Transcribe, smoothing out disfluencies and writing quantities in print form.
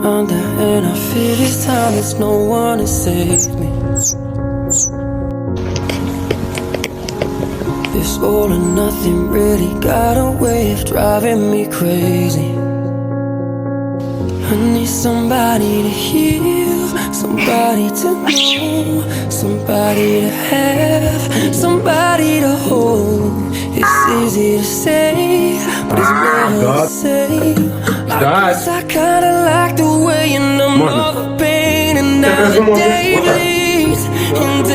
under, and I feel this time there's no one to save me. This all or nothing really got a way of driving me crazy. I need somebody to heal, somebody to know, somebody to have, somebody to hold. It's easy to say, but it's never the same. I guess I kinda like the way you numb all the pain, and now the day bleeds into